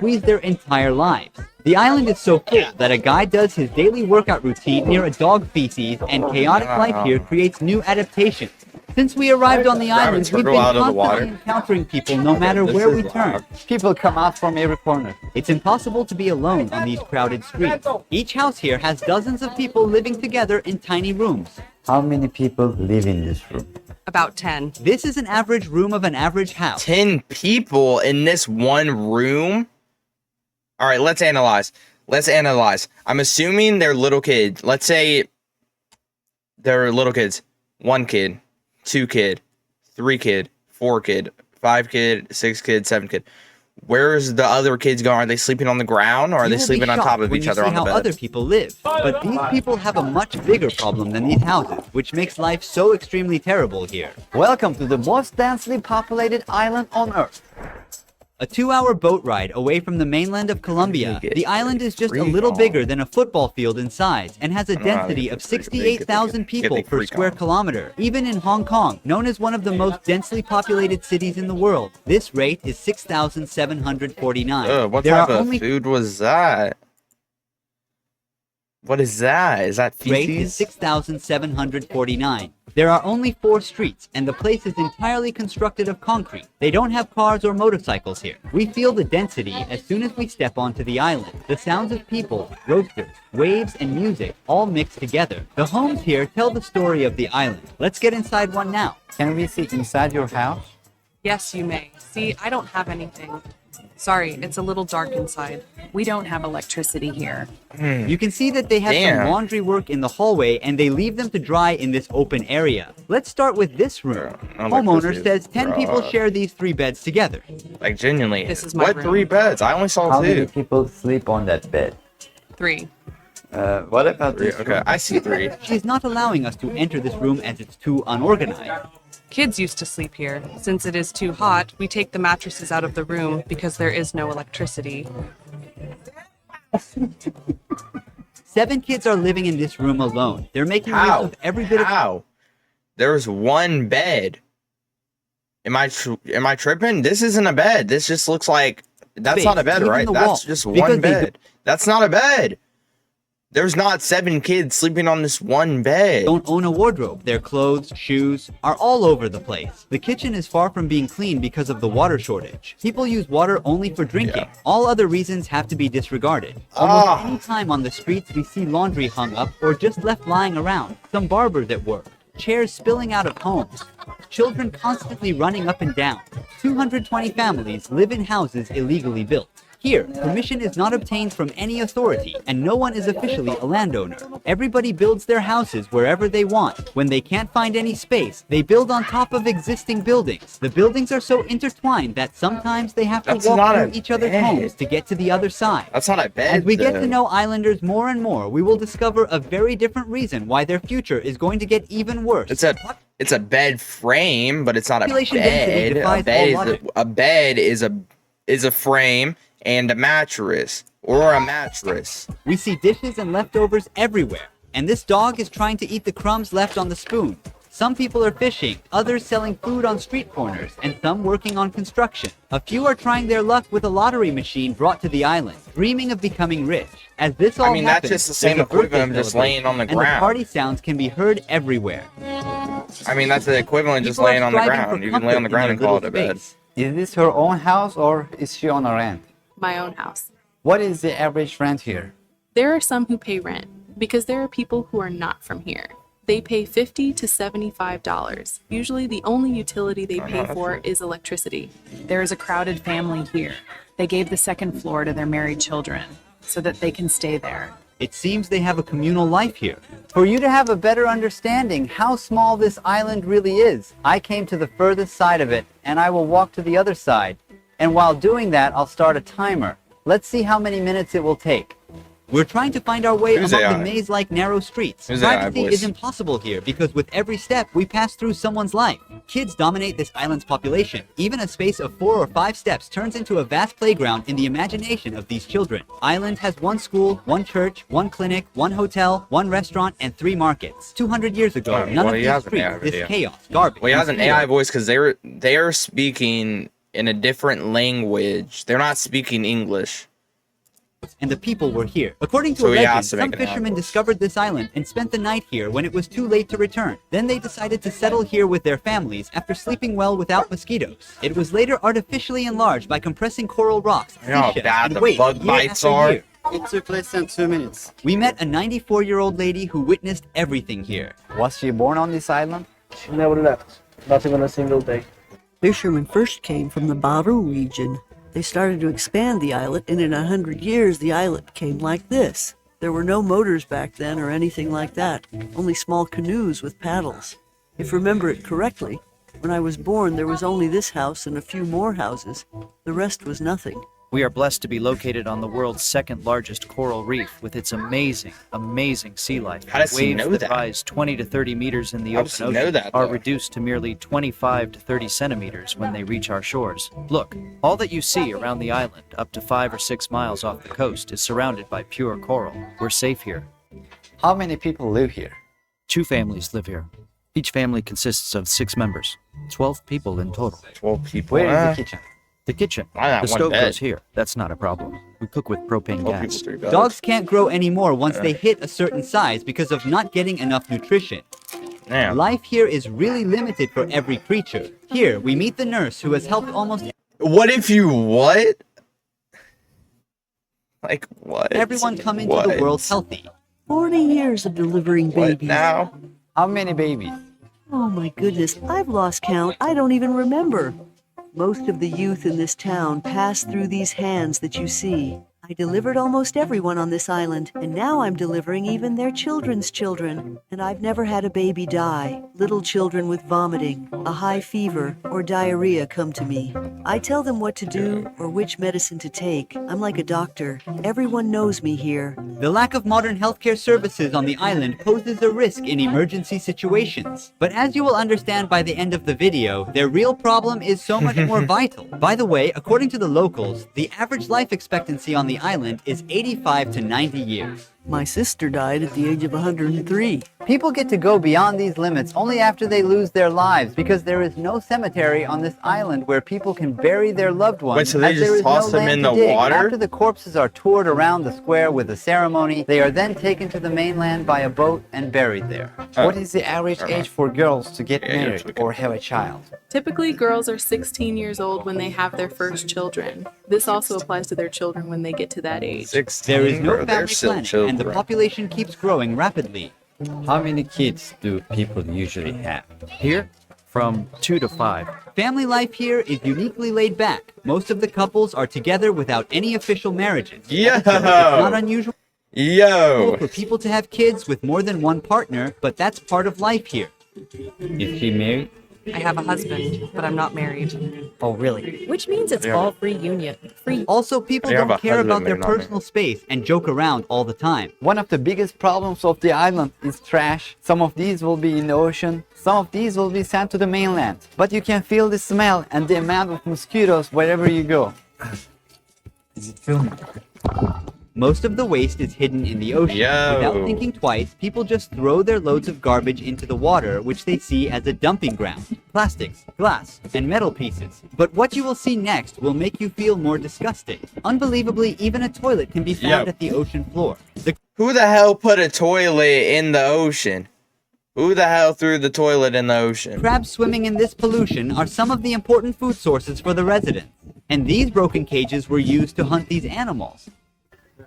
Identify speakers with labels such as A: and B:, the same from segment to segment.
A: squeeze their entire lives. The island is so full that a guy does his daily workout routine near a dog feces, and chaotic life here creates new adaptations. Since we arrived on the island, we've been constantly encountering people no matter where we turn. People come out from every corner. It's impossible to be alone on these crowded streets. Each house here has dozens of people living together in tiny rooms.
B: How many people live in this room?
C: About 10.
A: This is an average room of an average house.
D: 10 people in this one room? All right, let's analyze. I'm assuming they're little kids. Let's say they're little kids. 1 kid, 2 kid, 3 kid, 4 kid, 5 kid, 6 kid, 7 kid. Where's the other kids going? Are they sleeping on the ground, or are they sleeping on top of each other on the bed?
A: How other people live. But these people have a much bigger problem than these houses, which makes life so extremely terrible here.
B: Welcome to the most densely populated island on Earth.
A: A 2-hour boat ride away from the mainland of Colombia, the island is just a little bigger than a football field in size and has a density of 68,000 people per square kilometer. Even in Hong Kong, known as one of the most densely populated cities in the world, this rate is 6,749.
D: What type of food was that? What is that? Is that feces?
A: Rate is 6,749. There are only 4 streets, and the place is entirely constructed of concrete. They don't have cars or motorcycles here. We feel the density as soon as we step onto the island. The sounds of people, roasters, waves, and music all mixed together. The homes here tell the story of the island. Let's get inside one now.
B: Can we see inside your house?
C: Yes, you may. See, I don't have anything. Sorry, it's a little dark inside.
E: We don't have electricity here.
A: You can see that they have some laundry work in the hallway, and they leave them to dry in this open area. Let's start with this room. Homeowner says 10 people share these 3 beds together.
D: Like, genuinely.
C: This is my
D: what
C: room.
D: 3 beds? I only saw 2.
B: How many people sleep on that bed?
C: 3.
B: What about this
D: Okay,
B: room?
D: I see 3.
A: She's not allowing us to enter this room as it's too unorganized.
C: Kids used to sleep here. Since it is too hot, we take the mattresses out of the room because there is no electricity.
A: 7 kids are living in this room alone. They're making use of every bit of...
D: How? There's 1 bed. Am I tripping? This isn't a bed. This just looks like... That's not a bed, right? That's just one bed. That's not a bed. There's not 7 kids sleeping on this one bed.
A: Don't own a wardrobe. Their clothes, shoes are all over the place. The kitchen is far from being clean because of the water shortage. People use water only for drinking. All other reasons have to be disregarded. Almost any time on the streets we see laundry hung up or just left lying around. Some barbers at work. Chairs spilling out of homes. Children constantly running up and down. 220 families live in houses illegally built. Here, permission is not obtained from any authority, and no one is officially a landowner. Everybody builds their houses wherever they want. When they can't find any space, they build on top of existing buildings. The buildings are so intertwined that sometimes they have to walk through each other's homes to get to the other side.
D: That's not a bed.
A: As we get to know islanders more and more, we will discover a very different reason why their future is going to get even worse.
D: It's a bed frame, but it's not a
A: Population
D: bed.
A: density defies
D: A bed is a frame and a mattress, or a mattress.
A: We see dishes and leftovers everywhere, and this dog is trying to eat the crumbs left on the spoon. Some people are fishing, others selling food on street corners, and some working on construction. A few are trying their luck with a lottery machine brought to the island, dreaming of becoming rich. As this all happens,
D: that's just the same equivalent of just laying on the ground.
A: And the party sounds can be heard everywhere.
D: I mean, that's the equivalent of just laying on the ground. You can lay on the ground and call it a bed.
B: Is this her own house, or is she on a rent?
E: My own house.
B: What is the average rent here?
E: There are some who pay rent because there are people who are not from here. They pay $50 to $75. Usually the only utility they pay for is electricity.
F: There is a crowded family here. They gave the 2nd floor to their married children so that they can stay there.
A: It seems they have a communal life here. For you to have a better understanding how small this island really is, I came to the furthest side of it, and I will walk to the other side. And while doing that, I'll start a timer. Let's see how many minutes it will take. We're trying to find our way among the maze-like narrow streets. Privacy is impossible here because with every step, we pass through someone's life. Kids dominate this island's population. Even a space of 4 or 5 steps turns into a vast playground in the imagination of these children. Island has 1 school, 1 church, 1 clinic, 1 hotel, 1 restaurant, and 3 markets. 200 years ago, none of these streets, this chaos, garbage.
D: Well, he has an AI voice because they're speaking in a different language. They're not speaking English.
A: And the people were here. According to
D: So
A: a
D: he
A: legend,
D: has to make
A: some
D: it
A: fishermen
D: happen.
A: discovered this island and spent the night here when it was too late to return. Then they decided to settle here with their families after sleeping well without mosquitoes. It was later artificially enlarged by compressing coral rocks,
D: You know how
A: seashells,
D: bad
A: and
D: the
A: waste
D: bug
A: year
D: bites
A: after
D: are?
A: year.
B: It took less than 2 minutes.
A: We met a 94-year-old lady who witnessed everything here.
B: Was she born on this island?
G: She never left. Not even a single day.
H: Fishermen first came from the Baru region. They started to expand the islet, and in 100 years, the islet became like this. There were no motors back then or anything like that, only small canoes with paddles. If I remember it correctly, when I was born, there was only this house and a few more houses. The rest was nothing.
I: We are blessed to be located on the world's second largest coral reef with its amazing, amazing sea life.
D: How does he
I: Waves
D: know
I: that
D: that?
I: rise 20 to 30 meters in the
D: How does
I: open
D: he know
I: ocean
D: that,
I: are
D: though?
I: reduced to merely 25 to 30 centimeters when they reach our shores. Look, all that you see around the island, up to 5 or 6 miles off the coast, is surrounded by pure coral. We're safe here.
B: How many people live here?
I: 2 families live here. Each family consists of 6 members. 12 people in total.
D: 12 people.
B: Where is the kitchen?
I: The kitchen.
D: Why not
I: The
D: one
I: stove
D: bed?
I: goes here. That's not a problem. We cook with propane
D: 12
I: gas.
D: people, 3 beds.
A: Dogs can't grow anymore once they hit a certain size because of not getting enough nutrition.
D: Damn.
A: Life here is really limited for every creature. Here, we meet the nurse who has helped almost
D: What if you what? Like what?
A: everyone come into
D: What?
A: the world healthy.
H: 40 years of delivering
D: What
H: babies.
D: now?
B: How many babies?
H: Oh my goodness, I've lost count. I don't even remember. Most of the youth in this town pass through these hands that you see. I delivered almost everyone on this island, and now I'm delivering even their children's children. And I've never had a baby die. Little children with vomiting, a high fever, or diarrhea come to me. I tell them what to do or which medicine to take. I'm like a doctor. Everyone knows me here.
A: The lack of modern healthcare services on the island poses a risk in emergency situations. But as you will understand by the end of the video, their real problem is so much more vital. By the way, according to the locals, the average life expectancy on the island is 85 to 90 years.
H: My sister died at the age of 103.
B: People get to go beyond these limits only after they lose their lives because there is no cemetery on this island where people can bury their loved ones.
D: Wait, so they
B: as there
D: just
B: is no
D: toss them
B: land
D: in
B: to
D: the
B: dig.
D: water?
B: After the corpses are toured around the square with a ceremony, they are then taken to the mainland by a boat and buried there. What is the average age for girls to get
D: Yeah, you're
B: married
D: tweaking.
B: or have a child?
E: Typically, girls are 16 years old when they have their first children. This also applies to their children when they get to that age.
D: 16,
A: There is no
D: bro, they're
A: family
D: still
A: planning,
D: children.
A: and the population keeps growing rapidly.
J: How many kids do people usually have?
I: Here, from 2 to 5.
A: Family life here is uniquely laid back. Most of the couples are together without any official marriages.
D: Yo!
A: Also, it's not unusual
D: Yo!
A: for people to have kids with more than one partner, but that's part of life here.
J: Is she married?
C: I have a husband, but I'm not married.
B: Oh, really?
K: Which means it's
D: Yeah.
K: all free union. Free.
A: Also, people
D: I have
A: don't
D: a
A: care
D: husband,
A: about their
D: they're not
A: personal space and joke around all the time.
B: One of the biggest problems of the island is trash. Some of these will be in the ocean, some of these will be sent to the mainland. But you can feel the smell and the amount of mosquitoes wherever you go.
J: Is it filming?
A: Most of the waste is hidden in the ocean.
D: Yo.
A: Without thinking twice, people just throw their loads of garbage into the water, which they see as a dumping ground. Plastics, glass, and metal pieces. But what you will see next will make you feel more disgusting. Unbelievably, even a toilet can be found
D: Yep.
A: at the ocean floor. The
D: Who the hell put a toilet in the ocean? Who the hell threw the toilet in the ocean?
A: crabs swimming in this pollution are some of the important food sources for the residents. And these broken cages were used to hunt these animals.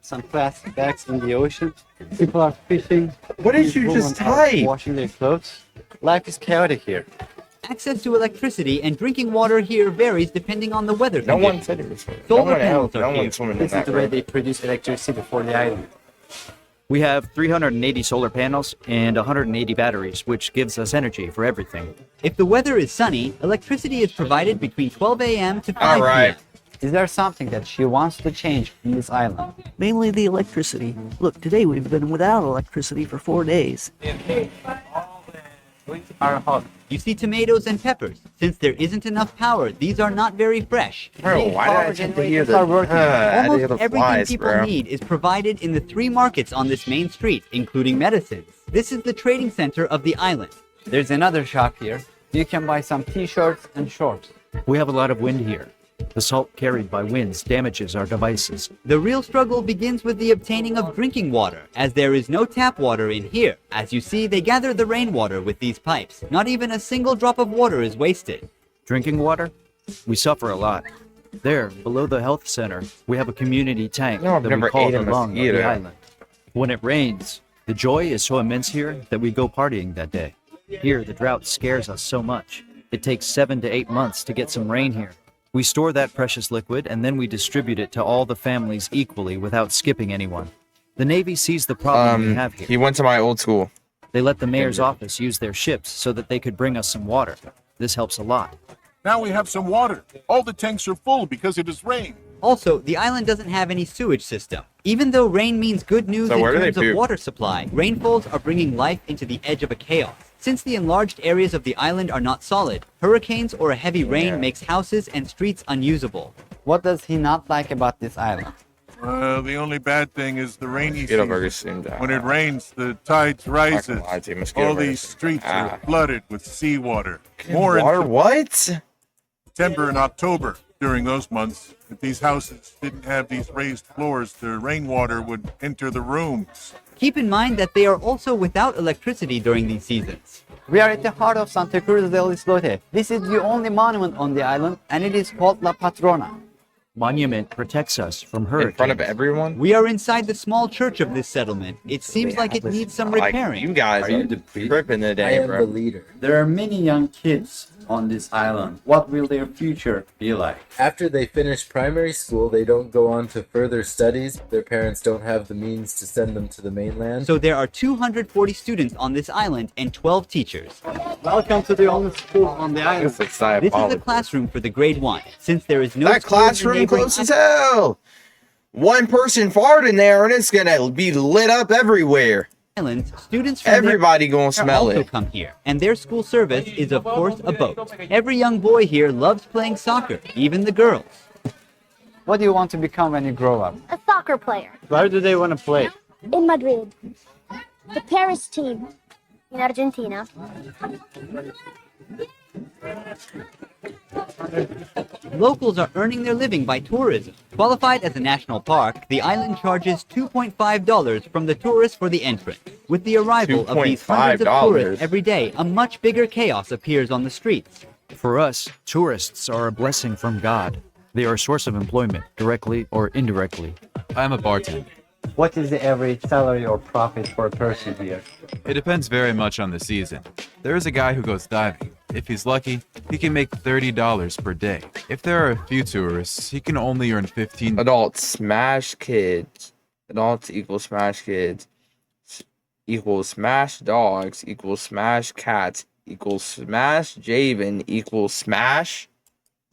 B: Some plastic bags in the ocean. People are fishing.
D: What did
B: These
D: you just
B: women are
D: type?
B: washing their clothes. Life is chaotic here.
A: Access to electricity and drinking water here varies depending on the weather
D: No
A: conditions.
D: one said it was swimming.
A: Solar
D: No one
A: panels
D: else.
A: are
D: No
A: here.
D: one's swimming in
B: This is
D: that.
B: the way
D: Right?
B: they produce electricity for the island.
I: We have 380 solar panels and 180 batteries, which gives us energy for everything.
A: If the weather is sunny, electricity is provided between 12 a.m. to 5
D: All right.
A: p.m.
B: Is there something that she wants to change in this island?
H: Mainly the electricity. Look, today we've been without electricity for 4 days.
B: Are hot.
A: You see tomatoes and peppers. Since there isn't enough power, these are not very fresh.
D: Bro,
B: These
D: why did I
B: power
D: attempt to hear
B: generators
D: the,
B: are working.
D: I had to hear
A: Almost
D: the
A: everything
D: flies,
A: people
D: bro?
A: need is provided in the 3 markets on this main street, including medicines. This is the trading center of the island.
B: There's another shop here. You can buy some t-shirts and shorts.
I: We have a lot of wind here. The salt carried by winds damages our devices.
A: The real struggle begins with the obtaining of drinking water, as there is no tap water in here. As you see, they gather the rainwater with these pipes. Not even a single drop of water is wasted.
I: Drinking water? We suffer a lot. There, below the health center, we have a community tank
D: No, I've
I: that we
D: never
I: call
D: ate
I: the
D: a
I: lung of
D: mosquito.
I: the island. When it rains, the joy is so immense here that we go partying that day. Here, the drought scares us so much. It takes 7 to 8 months to get some rain here. We store that precious liquid and then we distribute it to all the families equally without skipping anyone. The Navy sees the problem we have here.
D: He went to my old school.
I: They let the mayor's office use their ships so that they could bring us some water. This helps a lot.
K: Now we have some water. All the tanks are full because it has rained.
A: Also, the island doesn't have any sewage system. Even though rain means good news
D: So
A: in
D: where do they
A: terms of
D: poop?
A: water supply, rainfalls are bringing life into the edge of a chaos. Since the enlarged areas of the island are not solid, hurricanes or a heavy rain makes houses and streets unusable.
B: What does he not like about this island?
K: The only bad thing is the rainy
D: Mosquito
K: season.
D: burgers seem to.
K: When it rains, the tides rises.
D: lie to you, mosquito
K: All
D: burgers.
K: these streets
D: Ah.
K: are flooded with seawater. More
D: Water?
K: in
D: What?
K: September and October. During those months, if these houses didn't have these raised floors, the rainwater would enter the rooms.
A: Keep in mind that they are also without electricity during these seasons.
B: We are at the heart of Santa Cruz del Islote. This is the only monument on the island, and it is called La Patrona.
I: Monument protects us from
D: In
I: hurricanes.
D: front of everyone?
A: We are inside the small church of this settlement. It seems like it needs some
D: Like,
A: repairing.
D: you guys
J: Are
D: are,
J: you the priest?
D: tripping
J: I
D: today,
J: am the
D: bro.
J: leader. There are many young kids on this island. What will their future be like? After they finish primary school, they don't go on to further studies. Their parents don't have the means to send them to the mainland.
A: So there are 240 students on this island and 12 teachers.
B: Welcome to the only school on the island.
D: This looks
A: This is a
D: diabolical.
A: classroom for the grade 1. Since there is no
D: That
A: school in the
D: classroom
A: neighboring
D: close as hell. One person farted in there and it's gonna be lit up everywhere.
A: islands, students from their
D: Everybody gonna smell
A: also
D: it.
A: come here, and their school service is of course a boat. Every young boy here loves playing soccer, even the girls.
B: What do you want to become when you grow up?
L: A soccer player
B: Where do they want to play?
L: in Madrid. The Paris team in Argentina.
A: Locals are earning their living by tourism. Qualified as a national park, the island charges $2.5 from the tourists for the entrance. With the arrival of these hundreds of
D: $2.5.
A: tourists every day, a much bigger chaos appears on the streets.
I: For us, tourists are a blessing from God. They are a source of employment, directly or indirectly.
M: I am a bartender.
B: What is the average salary or profit for a person here?
M: It depends very much on the season. There is a guy who goes diving. If he's lucky, he can make $30 per day. If there are a few tourists, he can only earn 15.
D: Adults smash kids. Adults equals smash kids. Equals smash dogs. Equals smash cats. Equals smash Javen. Equals smash.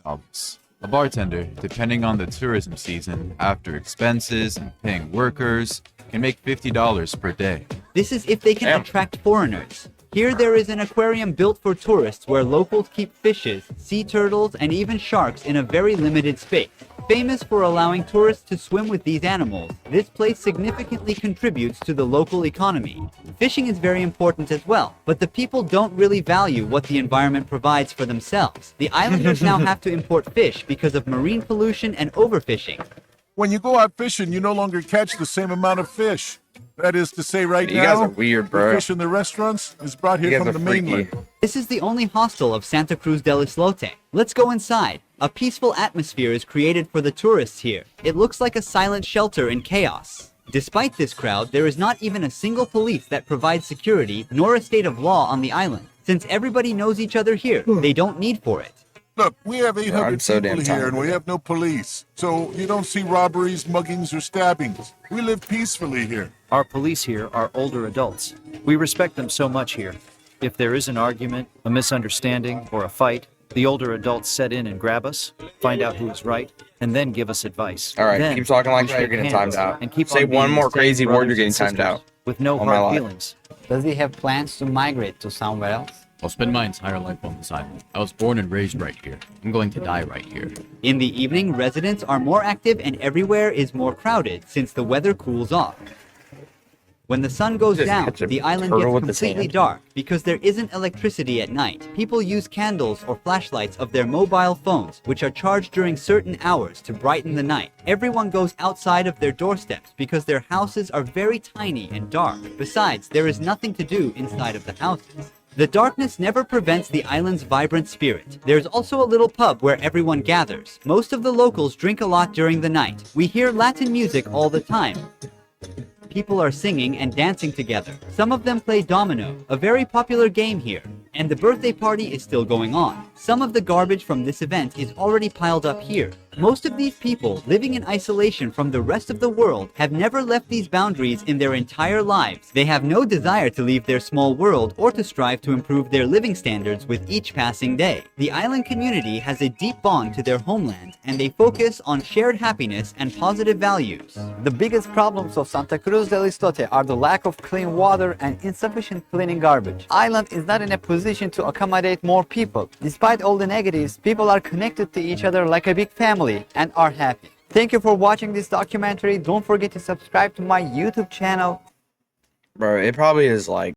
M: dollars. A bartender, depending on the tourism season, after expenses and paying workers, can make $50 per day.
A: This is if they can
D: Damn.
A: attract foreigners. Here there is an aquarium built for tourists where locals keep fishes, sea turtles, and even sharks in a very limited space. Famous for allowing tourists to swim with these animals, this place significantly contributes to the local economy. Fishing is very important as well, but the people don't really value what the environment provides for themselves. The islanders now have to import fish because of marine pollution and overfishing.
K: When you go out fishing, you no longer catch the same amount of fish. That is to say, right
D: You
K: now,
D: guys are weird, bro.
K: the fish in the restaurants is brought
D: You
K: here
D: guys
K: from
D: are
K: the
D: freaky.
K: mainland.
A: This is the only hostel of Santa Cruz del Islote. Let's go inside. A peaceful atmosphere is created for the tourists here. It looks like a silent shelter in chaos. Despite this crowd, there is not even a single police that provides security, nor a state of law on the island. Since everybody knows each other here, they don't need for it.
K: Look, we have 800
D: I'm so
K: people
D: damn
K: here
D: tired.
K: and we have no police. So you don't see robberies, muggings, or stabbings. We live peacefully here.
I: Our police here are older adults. We respect them so much here. If there is an argument, a misunderstanding, or a fight, the older adults set in and grab us, find out who is right, and then give us advice.
D: All right,
I: Then
D: keep talking like
I: we
D: that. You're
I: shake
D: getting
I: hands
D: timed out.
I: And keep
D: Say
I: on
D: one
I: being
D: more
I: the same
D: crazy word,
I: brothers
D: you're getting
I: and
D: timed
I: sisters
D: out.
I: With no
D: All my
I: hard
D: life.
I: feelings.
B: Does he have plans to migrate to somewhere else?
M: I'll spend my entire life on this island. I was born and raised right here. I'm going to die right here.
A: In the evening, residents are more active and everywhere is more crowded since the weather cools off. When the sun goes
D: Just
A: down,
D: catch a
A: the island
D: turtle
A: gets
D: with the
A: completely
D: sand.
A: dark because there isn't electricity at night. People use candles or flashlights of their mobile phones, which are charged during certain hours to brighten the night. Everyone goes outside of their doorsteps because their houses are very tiny and dark. Besides, there is nothing to do inside of the houses. The darkness never prevents the island's vibrant spirit. There's also a little pub where everyone gathers. Most of the locals drink a lot during the night. We hear Latin music all the time. People are singing and dancing together. Some of them play domino, a very popular game here. And the birthday party is still going on. Some of the garbage from this event is already piled up here. Most of these people living in isolation from the rest of the world have never left these boundaries in their entire lives. They have no desire to leave their small world or to strive to improve their living standards with each passing day. The island community has a deep bond to their homeland, and they focus on shared happiness and positive values.
B: The biggest problems of Santa Cruz del Istote are the lack of clean water and insufficient cleaning garbage. Island is not in a position to accommodate more people. Despite all the negatives, people are connected to each other like a big family and are happy. Thank you for watching this documentary. Don't forget to subscribe to my YouTube channel.
D: Bro, it probably is like